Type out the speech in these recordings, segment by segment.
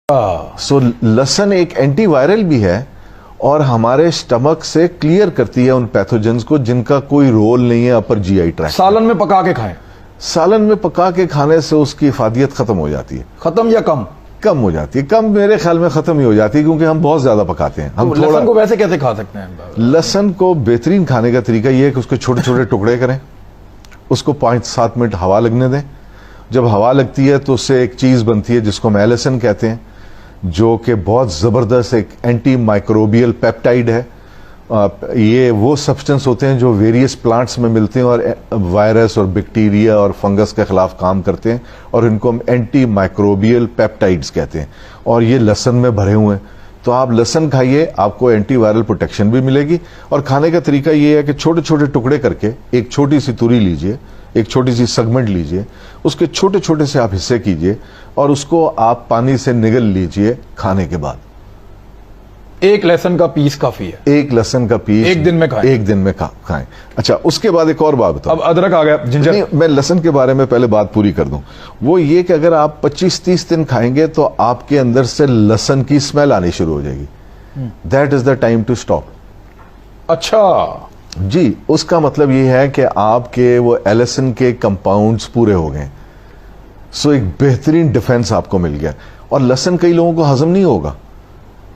सो लहसुन एक anti viral भी है और हमारे स्टमक से क्लियर करती है उन पैथोजेंस को जिनका कोई रोल नहीं है अपर जीआई ट्रैक्ट। सालन में पका के खाएं। सालन में पका के खाने से उसकी इफादियत खत्म हो जाती है। खत्म या कम? कम हो जाती है। कम मेरे ख्याल में खत्म ही हो जाती है क्योंकि हम बहुत ज्यादा पकाते हैं। हम लहसुन को वैसे कैसे खा सकते हैं? लहसुन को बेहतरीन खाने का तरीका यह है कि उसके छोटे छोटे टुकड़े करें, उसको 5-7 मिनट हवा लगने दें। जब हवा लगती है तो उससे एक चीज बनती है जिसको हम एलिसन कहते हैं, जो कि बहुत जबरदस्त एक एंटी माइक्रोबियल पेप्टाइड है। ये वो सब्सटेंस होते हैं जो वेरियस प्लांट्स में मिलते हैं और वायरस और बैक्टीरिया और फंगस के खिलाफ काम करते हैं और इनको हम एंटी माइक्रोबियल पेप्टाइड्स कहते हैं और ये लहसुन में भरे हुए हैं। तो आप लहसुन खाइए, आपको एंटी वायरल प्रोटेक्शन भी मिलेगी। और खाने का तरीका ये है कि छोटे छोटे टुकड़े करके एक छोटी सी तुरी लीजिए, एक छोटी सी सेगमेंट लीजिए, उसके छोटे छोटे से आप हिस्से कीजिए और उसको आप पानी से निगल लीजिए खाने के बाद। एक लहसुन का पीस काफी है। एक लहसुन का पीस एक दिन में खाएं। एक दिन में खाएं। अच्छा, उसके बाद एक और बात बताओ। अब अदरक आ गया, जिंजर। नहीं, मैं लहसुन के बारे में पहले बात पूरी कर दूं। वो ये कि अगर आप 25-30 दिन खाएंगे तो आपके अंदर से लहसुन की स्मेल आनी शुरू हो जाएगी। That is the time to stop. अच्छा जी, उसका मतलब ये है कि आपके वो एलिसन के कंपाउंड्स पूरे हो गए। सो एक बेहतरीन डिफेंस आपको मिल गया। और लहसुन कई लोगों को हजम नहीं होगा,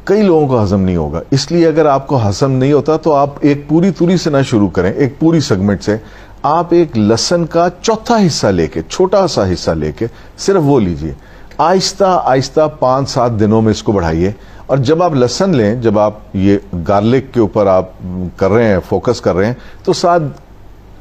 कई लोगों को हजम नहीं होगा। इसलिए अगर आपको हजम नहीं होता तो आप एक पूरी तुरी से ना शुरू करें, एक पूरी सेगमेंट से। आप एक लहसुन का चौथा हिस्सा लेके, छोटा सा हिस्सा लेके सिर्फ वो लीजिए। आहिस्ता आहिस्ता 5-7 दिनों में इसको बढ़ाइए। और जब आप लहसुन लें, जब आप ये गार्लिक के ऊपर आप कर रहे हैं, फोकस कर रहे हैं, तो साथ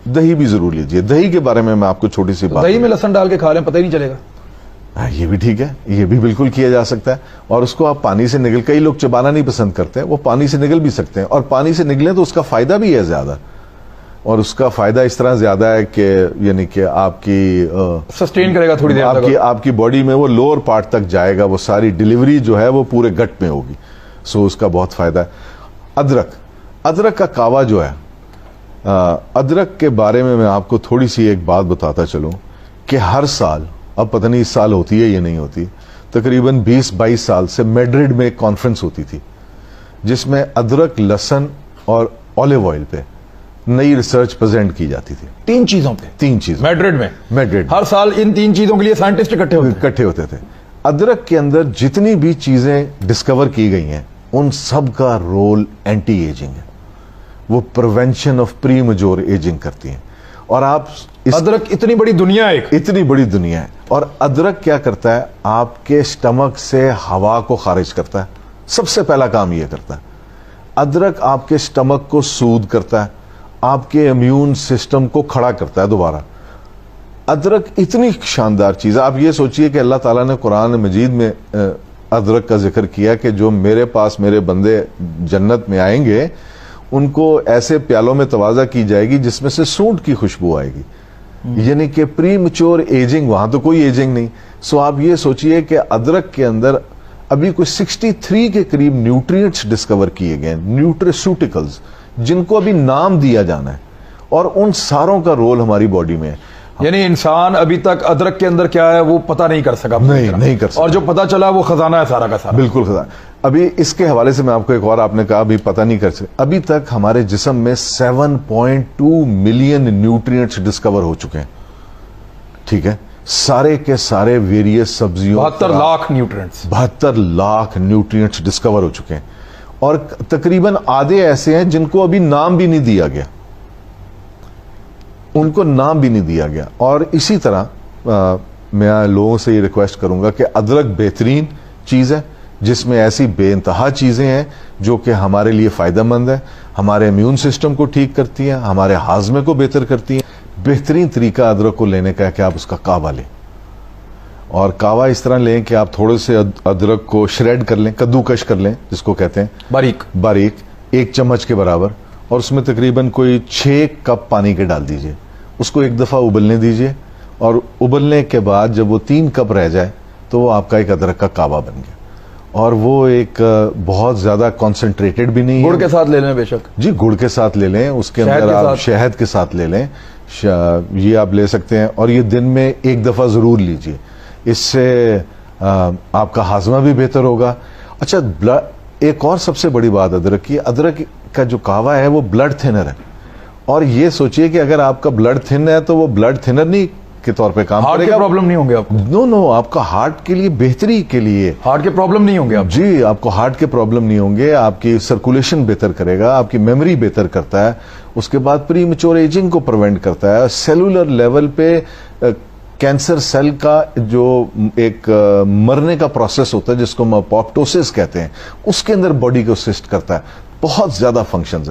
दही भी जरूर लीजिए। दही के बारे में मैं आपको छोटी सी बात, दही में लहसुन डाल के खा लें, पता ही नहीं चलेगा। ये भी ठीक है, ये भी बिल्कुल किया जा सकता है। और उसको आप पानी से निगल, कई लोग चबाना नहीं पसंद करते हैं, वो पानी से निगल भी सकते हैं। और पानी से निगलें तो उसका फायदा भी है ज्यादा। और उसका फायदा इस तरह ज्यादा है कि यानी कि आपकी सस्टेन करेगा थोड़ी देर, आपकी बॉडी में वो लोअर पार्ट तक जाएगा। वो सारी डिलीवरी जो है वो पूरे गट में होगी। सो उसका बहुत फायदा है। अदरक का कावा जो है, अदरक के बारे में मैं आपको थोड़ी सी एक बात बताता चलूं कि हर साल, अब पता नहीं इस साल होती है या नहीं होती, तकरीबन 20-22 साल से मैड्रिड में एक कॉन्फ्रेंस होती थी जिसमें अदरक, लहसुन और ऑलिव ऑयल पे नई रिसर्च प्रेजेंट की जाती थी। 3 चीजों पे? 3 चीज मैड्रिड। हर साल इन 3 चीजों के लिए साइंटिस्ट इकट्ठे होते थे। अदरक के अंदर जितनी भी चीजें डिस्कवर की गई हैं उन सब का रोल एंटी एजिंग है। वो prevention of pre mature ageing करती हैं। और आप अदरक, इतनी बड़ी दुनिया है, इतनी बड़ी दुनिया है। और अदरक क्या करता है, आपके स्टमक से हवा को खारिज करता है। सबसे पहला काम यह करता है। अदरक आपके स्टमक को सूद करता है, आपके इम्यून सिस्टम को खड़ा करता है दोबारा। अदरक इतनी शानदार चीज है। आप ये सोचिए कि अल्लाह ताला ने कुरान मजीद में अदरक का जिक्र किया कि जो मेरे पास मेरे बंदे जन्नत में आएंगे उनको ऐसे प्यालों में तवाज़ा की जाएगी जिसमें से सूंठ की खुशबू आएगी। यानी कि प्री मैच्योर एजिंग, वहां तो कोई एजिंग नहीं। सो आप ये सोचिए कि अदरक के अंदर अभी कोई 63 के करीब न्यूट्रिएंट्स डिस्कवर किए गए, न्यूट्रास्यूटिकल्स, जिनको अभी नाम दिया जाना है। और उन सारों का रोल हमारी बॉडी में है। यानी इंसान अभी तक अदरक के अंदर क्या है वो पता नहीं कर सका। नहीं कर सका। और जो पता चला वो खजाना है सारा का सारा। बिल्कुल खजाना। अभी इसके हवाले से मैं आपको एक और, आपने कहा अभी पता नहीं कर सकते, अभी तक हमारे जिस्म में 7.2 मिलियन न्यूट्रिएंट्स डिस्कवर हो चुके हैं। ठीक है, सारे के सारे वेरियस सब्जियों, 72 lakh nutrients, 72 lakh nutrients discover हो चुके हैं। और तकरीबन आधे ऐसे हैं जिनको अभी नाम भी नहीं दिया गया, उनको नाम भी नहीं दिया गया। और इसी तरह मैं लोगों से ये रिक्वेस्ट करूंगा कि अदरक बेहतरीन चीज है जिसमें ऐसी बेइंतहा चीजें हैं जो कि हमारे लिए फायदेमंद है, हमारे इम्यून सिस्टम को ठीक करती हैं, हमारे हाजमे को बेहतर करती हैं। बेहतरीन तरीका अदरक को लेने का है कि आप उसका कावा लें। और कावा इस तरह लें कि आप थोड़े से अदरक को श्रेड कर लें, कद्दूकश कर लें, जिसको कहते हैं बारीक 1 चम्मच के बराबर। और उसमें तकरीबन कोई 6 कप पानी के डाल दीजिए। उसको एक दफा उबलने दीजिए और उबलने के बाद जब वो 3 कप रह जाए तो वो आपका एक अदरक का कावा बन गया। और वो एक बहुत ज्यादा कॉन्सेंट्रेटेड भी नहीं है। गुड़ के साथ ले लें, बेशक जी, गुड़ के साथ ले लें, उसके अंदर आप शहद के साथ ले लें, ये आप ले सकते हैं। और ये दिन में 1 दफा जरूर लीजिए। इससे آپ کا ہاضمہ بھی بہتر ہوگا. اچھا ایک اور سب سے بڑی بات ادرک کی, ادرک کا جو کہوا ہے وہ بلڈ تھنر ہے. اور یہ سوچئے کہ اگر آپ کا بلڈ تھن ہے تو وہ بلڈ تھنر نہیں کے طور پہ کام ہارٹ کرے کے گا. پرابلم نہیں ہوں گے آپ کو؟ نو آپ کا ہارٹ کے لیے بہتری کے لیے, ہارٹ کے پرابلم نہیں ہوں گے آپ؟ جی آپ کو ہارٹ کے پرابلم نہیں ہوں گے, آپ کی سرکولیشن بہتر کرے گا, آپ کی میموری بہتر کرتا ہے, اس کے بعد پری میچور ایجنگ کو پریونٹ کرتا ہے. سیلولر لیول پہ کینسر سیل کا جو ایک مرنے کا پروسیس ہوتا ہے جس کو ہم اپوپٹوسس کہتے ہیں, اس کے اندر باڈی کو اسسٹ کرتا ہے. بہت زیادہ فنکشنز ہیں.